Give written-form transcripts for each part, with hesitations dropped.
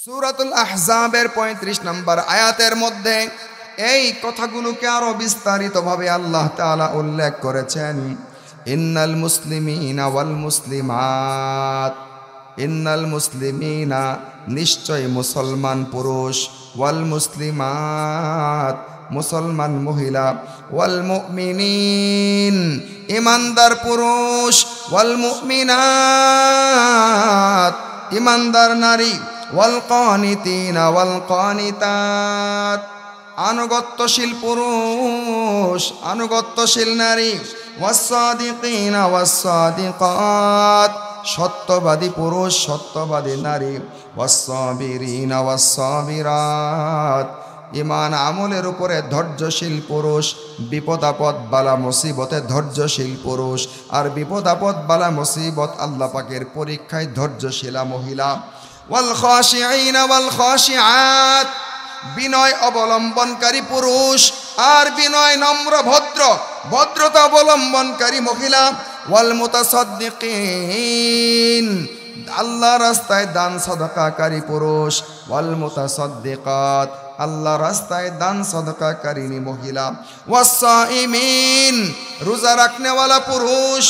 সূরাতুল আহজাবের ৩৫ নম্বর আয়াতের মধ্যে এই কথাগুলোকে আরো বিস্তারিতভাবে আল্লাহ তাআলা উল্লেখ করেছেন। ইন্নাল মুসলিমিনা ওয়াল মুসলিমাত, ইন্নাল মুসলিমিনা নিশ্চয় মুসলমান পুরুষ, ওয়াল মুসলিমাত মুসলমান মহিলা, ওয়াল মুমিনিন ইমানদার পুরুষ, ওয়াল মুমিনাত ইমানদার নারী, ওয়াল কানিতিনা ওয়াল কানিতাত আনুগত্যশীল পুরুষ আনুগত্যশীল নারী, ওয়াস-সাদিকিনা ওয়াস-সাদিকাত সত্যবাদী পুরুষ সত্যবাদী নারী, ওয়াস-সাবিরিনা ওয়াস-সাবিরাত ঈমান আমলের উপরে ধৈর্যশীল পুরুষ, বিপদ আপদ বালা মুসিবতে ধৈর্যশীল পুরুষ, আর বিপদ আপদ বালা মুসিবত আল্লাহ পাকের পরীক্ষায় ধৈর্যশীলা মহিলা, ওয়াল খাশিঈনা ওয়াল খাশিআত বিনয় অবলম্বনকারী পুরুষ আর বিনয় নম্র ভদ্রতা অবলম্বনকারী মহিলা, ওয়াল মুতাসাদ্দিকিন আল্লাহ রাস্তায় দান সদকাকারী পুরুষ, ওয়াল মুতাসাদ্দিকাত আল্লাহ রাস্তায় দান সদকাকারিনী মহিলা, ওয়াস-সাইমিন রোজা রাখনেওয়ালা পুরুষ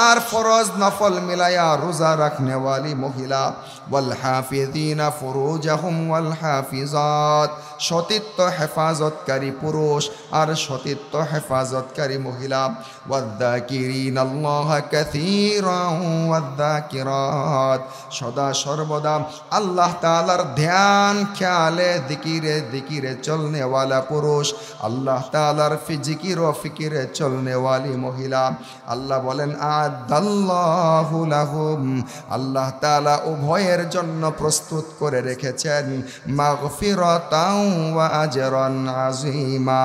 আর ফরজ নফল মিলায়া রোজা রাখনেওয়ালি মহিলা, ওয়াল হাফিযিনা ফুরুজাহুম ওয়াল হাফিজাত সতীত্ব হেফাজতকারী পুরুষ আর সতীত্ব হেফাজতকারী মহিলা, ওয়ায-যাকিরিনাল্লাহা কাসীরান ওয়ায-যাকিরাত সদা সর্বদা আল্লাহ তাআলার ধ্যান খেয়ালে দিকিরে চলনেওয়ালা পুরুষ, আল্লাহ তাআলার ফিকিরে চলনেওয়ালি মহিলা। আল্লাহ বলেন আ'আদাল্লাহু লাহুম আল্লাহ তাআলা উভয়ের জন্য প্রস্তুত করে রেখেছেন মাগফিরাতাও ওয়া আজরান আযীমা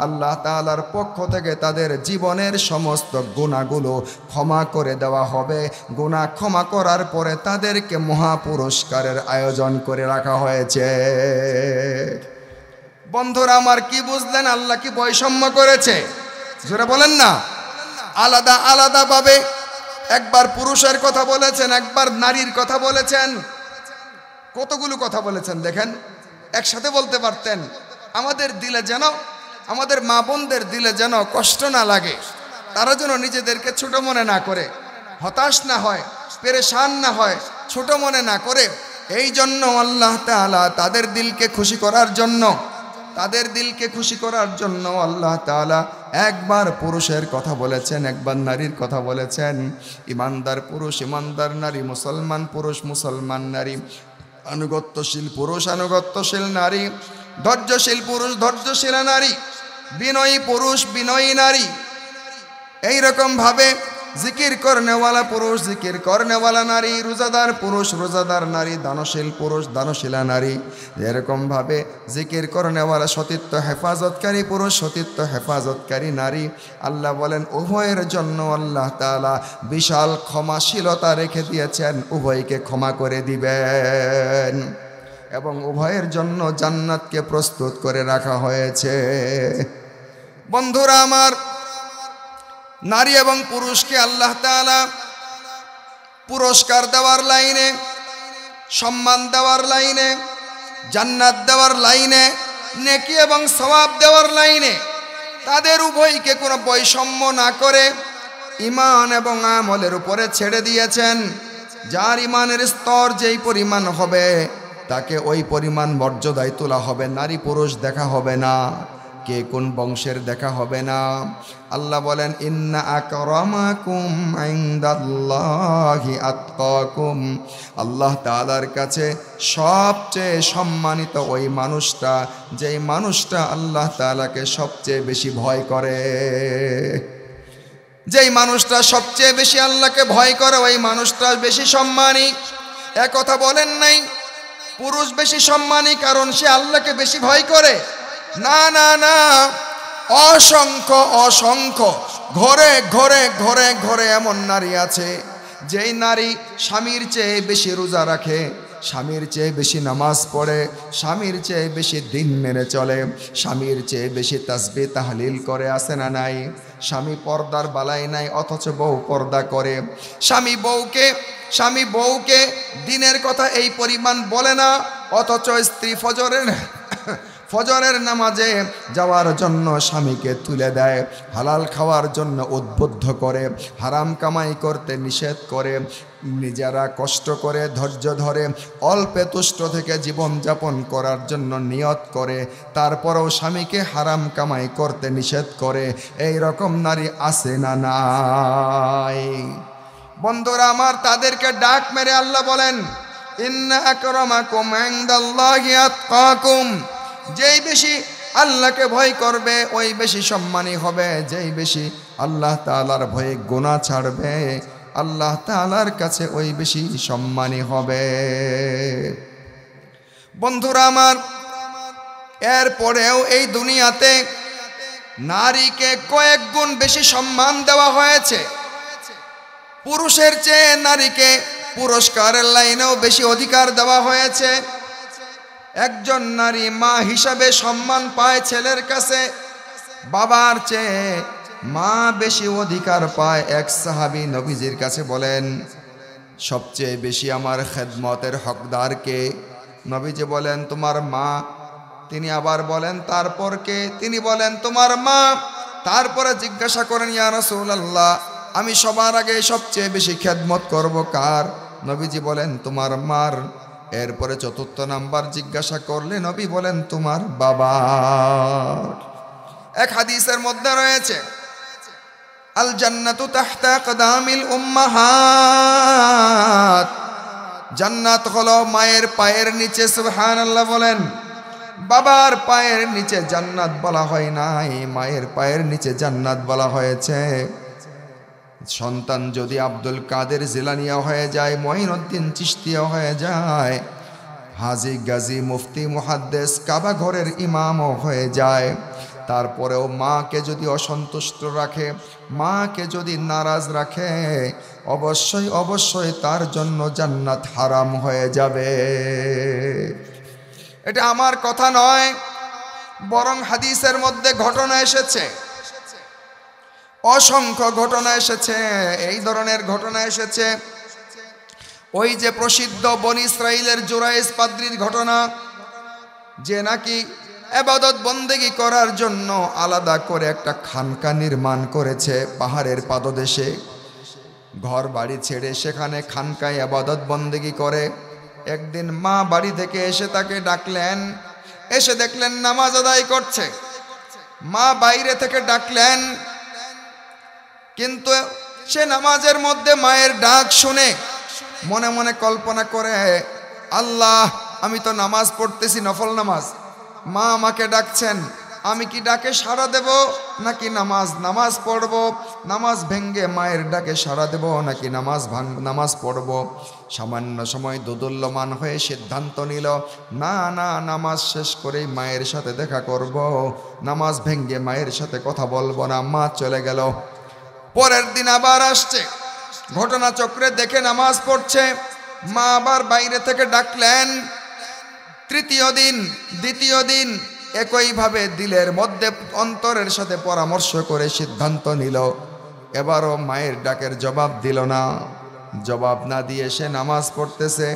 আল্লাহ তাআলার পক্ষ থেকে তাদের জীবনের সমস্ত গুনাহগুলো ক্ষমা করে দেওয়া হবে। গুনাহ ক্ষমা করার পরে তাদেরকে মহা পুরস্কারের আয়োজন করে রাখা হয়েছে। বন্ধুরা আমার, কি বুঝলেন? আল্লাহ কি বৈষম্য করেছে? জোরে বলেন না। আলাদা আলাদা ভাবে একবার পুরুষের কথা বলেছেন, একবার নারীর কথা বলেছেন। কতগুলো কথা বলেছেন দেখেন, একসাথে বলতে পারতেন। আমাদের দিলে যেন, আমাদের মা বোনদের দিলে যেন কষ্ট না লাগে, তারা যেন নিজেদেরকে ছোট মনে না করে, হতাশ না হয়, পেরেশান না হয়, ছোট মনে না করে, এই জন্য আল্লাহ তাআলা তাদের দিলকে খুশি করার জন্য আল্লাহ তাআলা একবার পুরুষের কথা বলেছেন, একবার নারীর কথা বলেছেন। ইমানদার পুরুষ ইমানদার নারী, মুসলমান পুরুষ মুসলমান নারী, আনুগত্যশীল পুরুষ আনুগত্যশীল নারী, ধৈর্যশীল পুরুষ ধৈর্যশীলা নারী, বিনয়ী পুরুষ বিনয়ী নারী। এইরকম ভাবে জিকির করনেওয়ালা পুরুষ জিকির করনেওয়ালা নারী, রোজাদার পুরুষ রোজাদার নারী, দানশীল পুরুষ দানশীলা নারী। এরকম ভাবে জিকির করনেওয়ালা সতীত্ব হেফাজতকারী পুরুষ সতীত্ব হেফাজতকারী নারী। আল্লাহ বলেন উভয়ের জন্য আল্লাহ তাআলা বিশাল ক্ষমাশীলতা রেখে দিয়েছেন, উভয়কে ক্ষমা করে দিবেন এবং উভয়ের জন্য জান্নাতকে প্রস্তুত করে রাখা হয়েছে। বন্ধুরা আমার, নারী এবং পুরুষকে আল্লাহ তাআলা পুরস্কার দেওয়ার লাইনে, সম্মান দেওয়ার লাইনে, জান্নাত দেওয়ার লাইনে, নেকি এবং সওয়াব দেওয়ার লাইনে তাদের উভয়কে কোনো বৈষম্য না করে ঈমান এবং আমলের উপরে ছেড়ে দিয়েছেন। যার ঈমানের স্তর যেই পরিমাণ হবে তাকে ওই পরিমাণ মর্যাদায় তোলা হবে। নারী পুরুষ দেখা হবে না, কে কোন বংশের দেখা হবে না। আল্লাহ বলেন ইন্না আকরামাকুম ইনদাল্লাহি আতকাকুম আল্লাহ তাআলার কাছে সবচেয়ে সম্মানিত ওই মানুষটা, যেই মানুষটা আল্লাহ তাআলাকে সবচেয়ে বেশি ভয় করে। যেই মানুষটা সবচেয়ে বেশি আল্লাহকে ভয় করে ওই মানুষটা বেশি সম্মানী। একথা বলেন নাই পুরুষ বেশি সম্মানী কারণ সে আল্লাহকে বেশি ভয় করে। না না না, অসংখ্য ঘরে ঘরে ঘরে ঘরে এমন নারী আছে যেই নারী স্বামীর চেয়ে বেশি রোজা রাখে, স্বামীর চেয়ে বেশি নামাজ পড়ে, স্বামীর চেয়ে বেশি দিন মেনে চলে, স্বামীর চেয়ে বেশি তাসবিহ তাহলিল করে, আছে না নাই? স্বামী পর্দার বালাই নাই অথচ বউ পর্দা করে। স্বামী বউকে দিনের কথা এই পরিমাণ বলে না অথচ স্ত্রী ফজরের নামাজে যাওয়ার জন্য স্বামীকে তুলে দেয়, হালাল খাওয়ার জন্য উদ্বুদ্ধ করে, হারাম কামাই করতে নিষেধ করে, নিজেরা কষ্ট করে ধৈর্য ধরে অল্পে তুষ্ট থেকে জীবনযাপন করার জন্য নিয়ত করে, তারপরেও স্বামীকে হারাম কামাই করতে নিষেধ করে। এই রকম নারী আছে না নাই? বন্ধুরা আমার, তাদেরকে ডাক মেরে আল্লাহ বলেন, ইন্না আকরামাকুম ইনদাল্লাহি আতকাকুম, যেই বেশি আল্লাহকে ভয় করবে ওই বেশি সম্মানী হবে, যেই বেশি আল্লাহ তাআলার ভয়ে গুনাহ ছাড়বে আল্লাহ তাআলার কাছে ওই বেশি সম্মানী হবে। বন্ধুরা আমার, এরপরেও এই দুনিয়াতে নারীকে কয়েক গুণ বেশি সম্মান দেওয়া হয়েছে। পুরুষের চেয়ে নারীকে পুরস্কারের লাইনেও বেশি অধিকার দেওয়া হয়েছে। একজন নারী মা হিসাবে সম্মান পায় ছেলের কাছে, বাবার চেয়ে মা বেশি অধিকার পায়। এক সাহাবী নবীজির কাছে বলেন, সবচেয়ে বেশি আমার খেদমতের হকদার কে? নবীজি বলেন, তোমার মা। তিনি আবার বলেন, তারপর কে? তিনি বলেন, তোমার মা। তারপরে জিজ্ঞাসা করেন, ইয়া রাসূলুল্লাহ, আমি সবার আগে সবচেয়ে বেশি খেদমত করব কার? নবীজি বলেন, তোমার মার। এরপরে চতুর্থ নাম্বার জিজ্ঞাসা করলে নবী বলেন, তোমার বাবা। এক হাদিসের মধ্যে রয়েছে, আল জান্নাতু তাহতা আকদামিল উম্মাহাত, জান্নাত হলো মায়ের পায়ের নিচে। সুবহানাল্লাহ বলেন। বাবার পায়ের নিচে জান্নাত বলা হয় নাই, মায়ের পায়ের নিচে জান্নাত বলা হয়েছে। সন্তান যদি আব্দুল কাদের জিলানিয়া হয়ে যায়, মঈনুদ্দিন চিশতিয়া হয়ে যায়, হাজী গাজী মুফতি মুহাদ্দিস কাবা ঘরের ইমামও হয়ে যায়, তারপরেও মাকে যদি অসন্তুষ্ট রাখে, মাকে যদি নারাজ রাখে, অবশ্যই অবশ্যই তার জন্য জান্নাত হারাম হয়ে যাবে। এটা আমার কথা নয়, বরং হাদিসের মধ্যে ঘটনা এসেছে, অসংখ্য ঘটনা এসেছে। এই ধরনের ঘটনা এসেছে, ওই যে প্রসিদ্ধ বনি ইসরাইলের জুরাইজ পাদ্রীর ঘটনা, যে নাকি ইবাদত বন্দেগী করার জন্য আলাদা করে একটা খানকা নির্মাণ করেছে পাহাড়ের পাদদেশে। ঘর বাড়ি ছেড়ে সেখানে খানকায় ইবাদত বন্দেগী করে। একদিন মা বাড়ি থেকে এসে তাকে ডাকলেন, এসে দেখলেন নামাজ আদায় করছে। মা বাইরে থেকে ডাকলেন, কিন্তু সে নামাজের মধ্যে মায়ের ডাক শুনে মনে মনে কল্পনা করে, আল্লাহ, আমি তো নামাজ পড়তেছি, নফল নামাজ, মা আমাকে ডাকছেন, আমি কি ডাকে সাড়া দেব নাকি নামাজ পড়ব? নামাজ ভেঙ্গে মায়ের ডাকে সাড়া দেব নাকি নামাজ পড়ব? সামান্য সময় দোদুল্যমান হয়ে সিদ্ধান্ত নিল, না না, নামাজ শেষ করেই মায়ের সাথে দেখা করব, নামাজ ভেঙ্গে মায়ের সাথে কথা বলবো না। মা চলে গেল। পরের দিন আবার আসছে, ঘটনা চক্রে দেখে নামাজ পড়ছে। মা আবার বাইরে থেকে ডাকলেন। তৃতীয় দিন, দ্বিতীয় দিন, একইভাবে দিলের মধ্যে অন্তরের সাথে পরামর্শ করে সিদ্ধান্ত নিল। এবারও মায়ের ডাকের জবাব দিল না। জবাব না দিয়ে সে নামাজ পড়তেছে।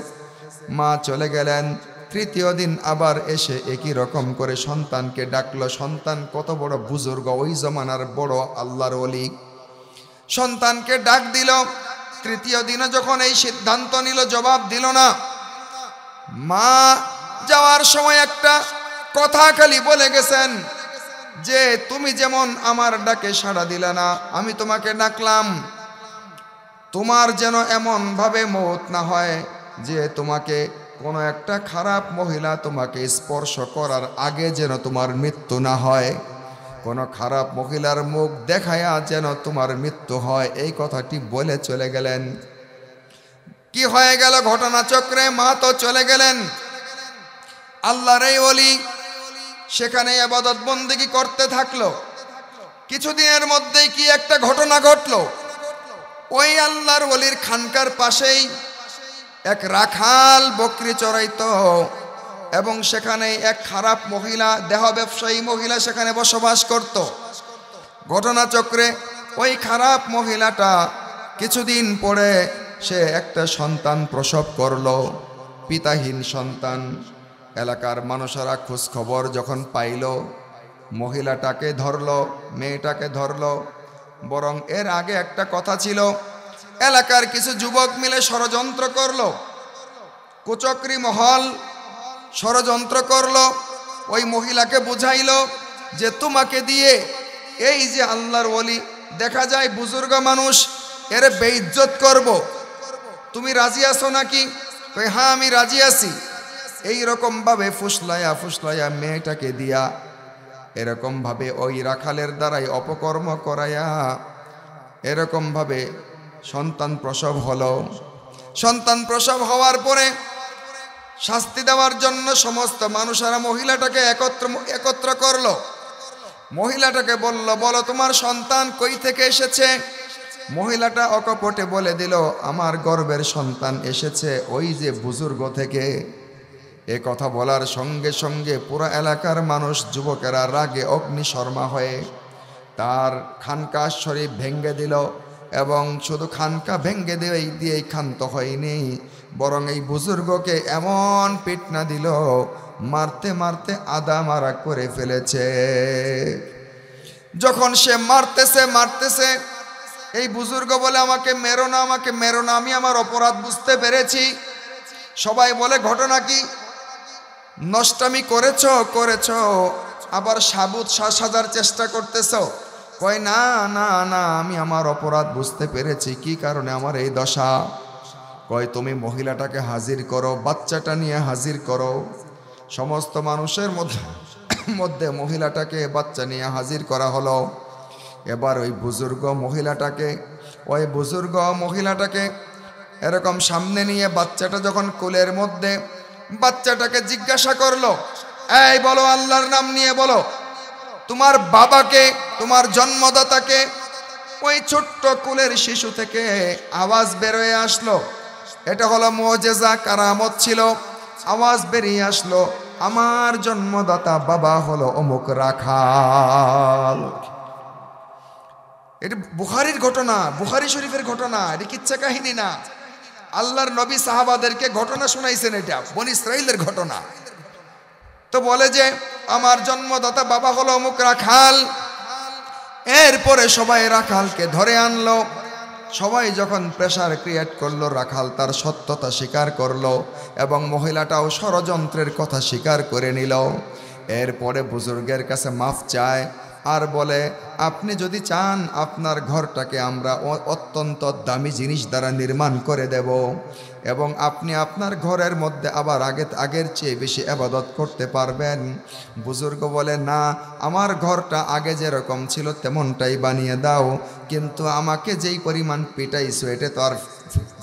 মা চলে গেলেন। তৃতীয় দিন আবার এসে একই রকম করে সন্তানকে ডাকলো। সন্তান কত বড় বুজুর্গ, ওই জমানার বড় আল্লাহর ওলি। সন্তানকে ডাক দিল। তৃতীয় দিনে যখন এই সিদ্ধান্ত নিল, জবাব দিল না। মা যাওয়ার সময় একটা কথা খালি বলে গেছেন, যে তুমি যেমন আমার ডাকে সাড়া দিলে না, আমি তোমাকে ডাকলাম, তোমার যেন এমন ভাবে মওত না হয় যে তোমাকে কোনো একটা খারাপ মহিলা তোমাকে স্পর্শ করার আগে যেন তোমার মৃত্যু না হয়, কোনো খারাপ মহিলার মুখ দেখায়া যেন তোমার মৃত্যু হয়। এই কথাটি বলে চলে গেলেন। কি হয়ে গেল ঘটনা চক্রে? মা তো চলে গেলেন। আল্লাহর এই ওলি সেখানে ইবাদত বন্দেগী করতে থাকলো। কিছুদিনের মধ্যেই কি একটা ঘটনা ঘটলো। ওই আল্লাহর ওলির খানকার পাশেই এক রাখাল বকরি চড়াইতো, এবং সেখানে এক খারাপ মহিলা, দেহ ব্যবসায়ী মহিলা সেখানে বসবাস করত। ঘটনা চক্রে ওই খারাপ মহিলাটা কিছুদিন পরে সে একটা সন্তান প্রসব করলো, পিতাহীন সন্তান। এলাকার মানুষেরা খোঁজ খবর যখন পাইল, মহিলাটাকে ধরলো, মেয়েটাকে ধরলো। বরং এর আগে একটা কথা ছিল, এলাকার কিছু যুবক মিলে ষড়যন্ত্র করলো, কুচক্রী মহল ষড়যন্ত্র করলো, ওই মহিলাকে বুঝাইলো যে তোমাকে দিয়ে এই যে আল্লাহর ওলি, দেখা যায় বুজুর্গ মানুষ, এর বেইজ্জত করব, তুমি রাজি আছো নাকি? কই হ্যাঁ আমি রাজি আছি। এইরকমভাবে ফুসলাইয়া ফুসলাইয়া মেয়েটাকে দিয়া এরকমভাবে ওই রাখালের দ্বারাই অপকর্ম করাইয়া এরকমভাবে সন্তান প্রসব হলো। সন্তান প্রসব হওয়ার পরে শাস্তি দেওয়ার জন্য সমস্ত মানুষেরা মহিলাটাকে একত্র করলো। মহিলাটাকে বলল, বলো তোমার সন্তান কই থেকে এসেছে? মহিলাটা অকপটে বলে দিল, আমার গর্ভের সন্তান এসেছে ওই যে বুজুর্গ থেকে। এ কথা বলার সঙ্গে সঙ্গে পুরো এলাকার মানুষ, যুবকেরা রাগে অগ্নিশর্মা হয়ে তার খানকা শরীফ ভেঙ্গে দিল। এবং শুধু খানকা ভেঙ্গে দিয়েই ক্ষান্ত হয়নি, বরং এই বুজুর্গকে এমন পিটনা দিল, মারতে মারতে আদা মারা করে ফেলেছে। যখন সে মারতেছে এই বুজুর্গ বলে, আমাকে মেরো না, আমাকে মেরো না, আমি আমার অপরাধ বুঝতে পেরেছি। সবাই বলে, ঘটনা কি? নষ্টামি করেছ, আবার সাবুত সাজার চেষ্টা করতেছ। কয় না না না, আমি আমার অপরাধ বুঝতে পেরেছি, কি কারণে আমার এই দশা। কয় তুমি মহিলাটাকে হাজির করো, বাচ্চাটা নিয়ে হাজির করো। সমস্ত মানুষের মধ্যে মহিলাটাকে বাচ্চা নিয়ে হাজির করা হলো। এবার ওই বুজুর্গ মহিলাটাকে এরকম সামনে নিয়ে বাচ্চাটা যখন কোলের মধ্যে, বাচ্চাটাকে জিজ্ঞাসা করলো, এই বলো, আল্লাহর নাম নিয়ে বলো, তোমার বাবাকে, তোমার জন্মদাতাকে। ওই ছোট্ট কোলের শিশু থেকে আওয়াজ বেরোয় আসলো। এটা হলো মুজিজা, কারামত ছিল। আওয়াজ বেরিয়ে আসলো, আমার জন্মদাতা বাবা হলো অমুক রাখাল। এটা বুখারীর ঘটনা, বুখারী শরীফের ঘটনা, এটা কিচ্ছা কাহিনী না। আল্লাহর নবী সাহাবাদেরকে ঘটনা শোনাইছেন, এটা বনী ইসরাইলের ঘটনা। তো বলে যে আমার জন্মদাতা বাবা হলো অমুক রাখাল। এরপরে সবাই রাখালকে ধরে আনলো। সবাই যখন প্রেসার ক্রিয়েট করলো, রাখাল তার সত্যতা স্বীকার করলো এবং মহিলাটাও ষড়যন্ত্রের কথা স্বীকার করে নিল। এরপরে বুজুর্গের কাছে মাফ চায় আর বলে, আপনি যদি চান আপনার ঘরটাকে আমরা অত্যন্ত দামি জিনিস দ্বারা নির্মাণ করে দেব এবং আপনি আপনার ঘরের মধ্যে আবার আগের চেয়ে বেশি ইবাদত করতে পারবেন। বুজুর্গ বলে, না, আমার ঘরটা আগে যেরকম ছিল তেমনটাই বানিয়ে দাও, কিন্তু আমাকে যেই পরিমাণ পিটাইছো এটা তো আর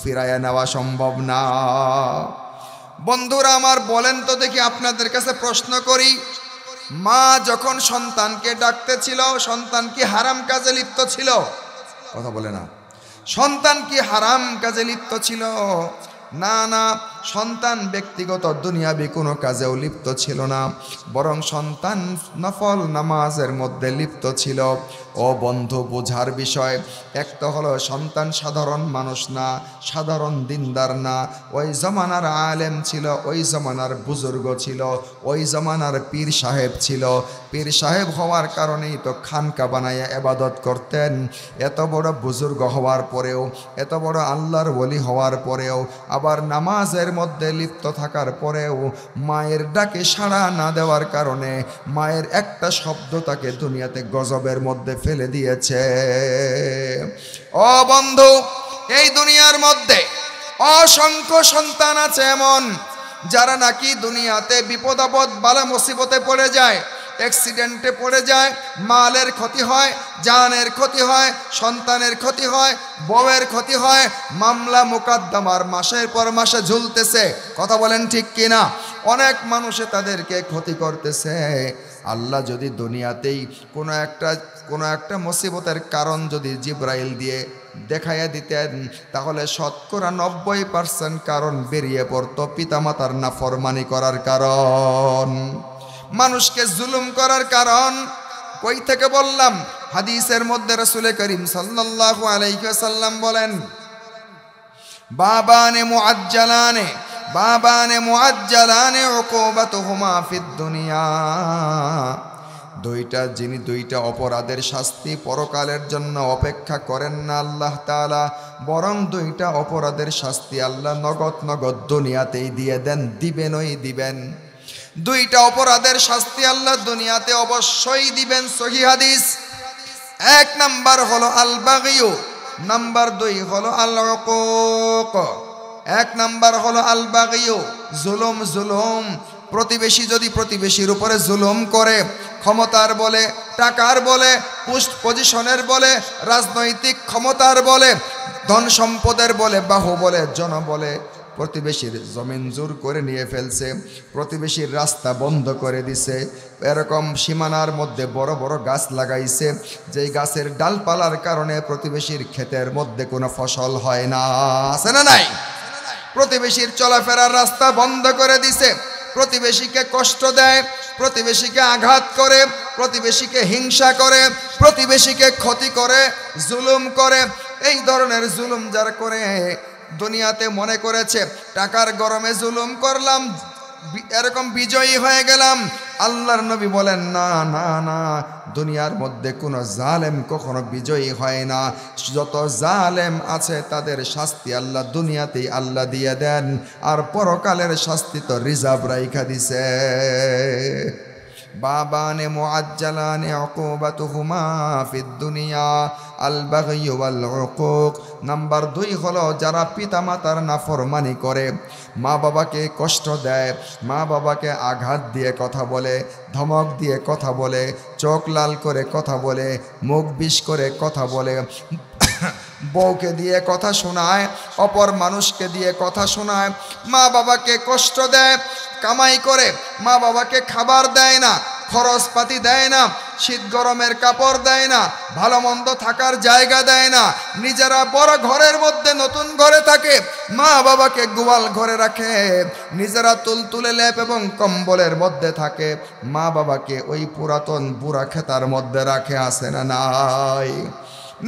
ফিরাইয়া নেওয়া সম্ভব না। বন্ধুরা আমার, বলেন তো দেখি, আপনাদের কাছে প্রশ্ন করি, মা যখন সন্তানকে ডাকতেছিল, সন্তান কি হারাম কাজে লিপ্ত ছিল? কথা বলে না। সন্তান কি হারাম কাজে লিপ্ত ছিল? না না, সন্তান ব্যক্তিগত দুনিয়াবি কোনো কাজেও লিপ্ত ছিল না, বরং সন্তান নফল নামাজের মধ্যে লিপ্ত ছিল। ও বন্ধু, বোঝার বিষয়, একটা হলো সন্তান সাধারণ মানুষ না, সাধারণ দিনদার না, ওই জমানার আলেম ছিল, ওই জমানার বুজুর্গ ছিল, ওই জমানার পীর সাহেব ছিল। পীর সাহেব হওয়ার কারণেই তো খানকা বানাইয়া ইবাদত করতেন। এত বড় বুজুর্গ হওয়ার পরেও, এত বড় আল্লাহর ওলি হওয়ার পরেও, আবার নামাজের মধ্যে লিপ্ত থাকার পরেও মায়ের ডাকে সাড়া না দেওয়ার কারণে মায়ের একটা শব্দ তাকে দুনিয়াতে গজবের মধ্যে ফেলে দিয়েছে। ও বন্ধু, এই দুনিয়ার মধ্যে অসংখ্য সন্তান আছে এমন যারা নাকি দুনিয়াতে বিপদ আপদ বালা মুসিবতে পড়ে যায়, অ্যাক্সিডেন্টে পড়ে যায়, মালের ক্ষতি হয়, জানের ক্ষতি হয়, সন্তানের ক্ষতি হয়, বউয়ের ক্ষতি হয়, মামলা মোকদ্দমার মাসের পর মাসে ঝুলতেছে। কথা বলেন ঠিক কিনা? অনেক মানুষে তাদেরকে ক্ষতি করতেছে। আল্লাহ যদি দুনিয়াতেই কোনো একটা মুসিবতের কারণ যদি জিব্রাইল দিয়ে দেখাইয়া দিতেন, তাহলে শতকরা 90% কারণ বেরিয়ে পড়তো পিতামাতার নাফরমানি করার কারণ, মানুষকে জুলুম করার কারণ। কই থেকে বললাম? হাদিসের মধ্যে রাসূল করিম সাল্লাল্লাহু আলাইহি ওয়াসাল্লাম বলেন, বাবানে মুআজ্জালানে, বাবানে মুআজ্জালানে উকুবাতুহুমা ফিদ দুনিয়া, দুইটা অপরাধের শাস্তি পরকালের জন্য অপেক্ষা করেন না আল্লাহ তাআলা, বরং দুইটা অপরাধের শাস্তি আল্লাহ নগদ দুনিয়াতেই দিয়ে দেন, দিবেনই দিবেন। দুইটা অপরাধের শাস্তি আল্লাহ দুনিয়াতে অবশ্যই দিবেন, সহিহ হাদিস। এক নাম্বার হলো আল বাগিয়ু, নাম্বার 2 হলো আল উকুক। এক নাম্বার হলো আল বাগিয়ু, জুলুম। প্রতিবেশী যদি প্রতিবেশীর উপরে জুলুম করে, ক্ষমতার বলে, টাকার বলে, পোস্ট পজিশনের বলে, রাজনৈতিক ক্ষমতার বলে, ধন সম্পদের বলে, বাহুবলে, জনবলে প্রতিবেশীর জমিন জোর করে নিয়ে ফেলছে, প্রতিবেশীর রাস্তা বন্ধ করে দিছে, এরকম সীমানার মধ্যে বড় বড় গাছ লাগাইছে, যেই গাছের ডালপালার কারণে প্রতিবেশীর ক্ষেতের মধ্যে কোনো ফসল হয় না, আছে না নাই? প্রতিবেশীর চলাফেরার রাস্তা বন্ধ করে দিছে, প্রতিবেশীকে কষ্ট দেয়, প্রতিবেশীকে আঘাত করে, প্রতিবেশীকে হিংসা করে, প্রতিবেশীকে ক্ষতি করে, জুলুম করে। এই ধরনের জুলুম যার করে দুনিয়াতে মনে করেছে টাকার গরমে জুলুম করলাম, এরকম বিজয়ী হয়ে গেলাম। আল্লাহর নবী বলেন না না না, দুনিয়ার মধ্যে কোনো জালেম কখনো বিজয়ী হয় না। যত জালেম আছে তাদের শাস্তি আল্লাহ দুনিয়াতেই আল্লাহ দিয়ে দেন, আর পরকালের শাস্তি তো রিজার্ভ রাইখা দিছে। বাবানে মুআজ্জালানে উকুবাতুহুমা ফিদ দুনিয়া আল বাগয়ু ওয়াল উকুক। নাম্বার 2 হলো যারা পিতামাতার নাফরমানি করে, মা বাবাকে কষ্ট দেয়, মা বাবাকে আঘাত দিয়ে কথা বলে, ধমক দিয়ে কথা বলে, চোখ লাল করে কথা বলে, মুখ বিষ করে কথা বলে, বউকে দিয়ে কথা শোনায়, অপর মানুষকে দিয়ে কথা শোনায়, মা বাবাকে কষ্ট দেয়, কামাই করে মা বাবাকে খাবার দেয় না, খরচপাতি দেয় না, শীত গরমের কাপড় দেয় না, ভালো মন্দ থাকার জায়গা দেয় না, নিজেরা বড় ঘরের মধ্যে নতুন ঘরে থাকে, মা বাবাকে গোয়াল ঘরে রাখে, নিজেরা তুলতুলে লেপ এবং কম্বলের মধ্যে থাকে, মা বাবাকে ওই পুরাতন বুড়া খেতার মধ্যে রাখে, আসে না নাই?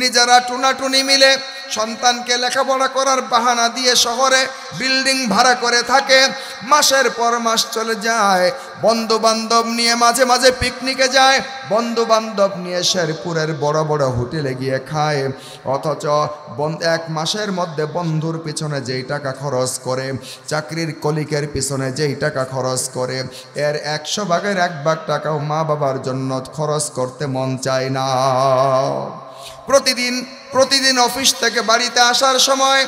নিজেরা টুনাটুনি মিলে সন্তানকে লেখাপড়া করার বাহানা দিয়ে শহরে বিল্ডিং ভাড়া করে থাকে, মাসের পর মাস চলে যায়, বন্ধু বান্ধব নিয়ে মাঝে মাঝে পিকনিকে যায়, বন্ধু বান্ধব নিয়ে শেরপুরের বড় বড় হোটেলে গিয়ে খায়, অথচ 1 মাসের মধ্যে বন্ধুর পিছনে যেই টাকা খরচ করে, চাকরির কলিকের পিছনে যেই টাকা খরচ করে, এর 100 ভাগের 1 ভাগ টাকাও মা বাবার জন্য খরচ করতে মন চায় না। প্রতিদিন অফিস থেকে বাড়িতে আসার সময়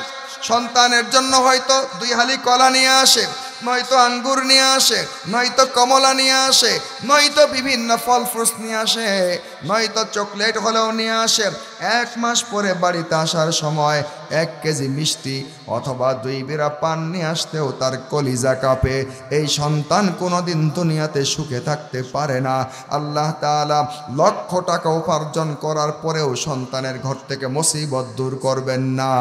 সন্তানের জন্য হয়তো 2 হালি কলা নিয়ে আসে, নয়তো আঙ্গুর নিয়ে আসে, নয়তো কমলা নিয়ে আসে, নয়তো বিভিন্ন ফল ফ্রুটস নিয়ে আসে, নয়তো চকলেট হলেও নিয়ে আসে। 1 মাস পরে বাড়িতে আসার সময় 1 কেজি মিষ্টি অথবা 2 বিড়া পান নিয়ে আসতেও তার কলিজা কাঁপে। এই সন্তান কোনোদিন দুনিয়াতে সুখে থাকতে পারে না। আল্লাহ তাআলা লক্ষ টাকা উপার্জন করার পরেও সন্তানের ঘর থেকে মুসিবত দূর করবেন না।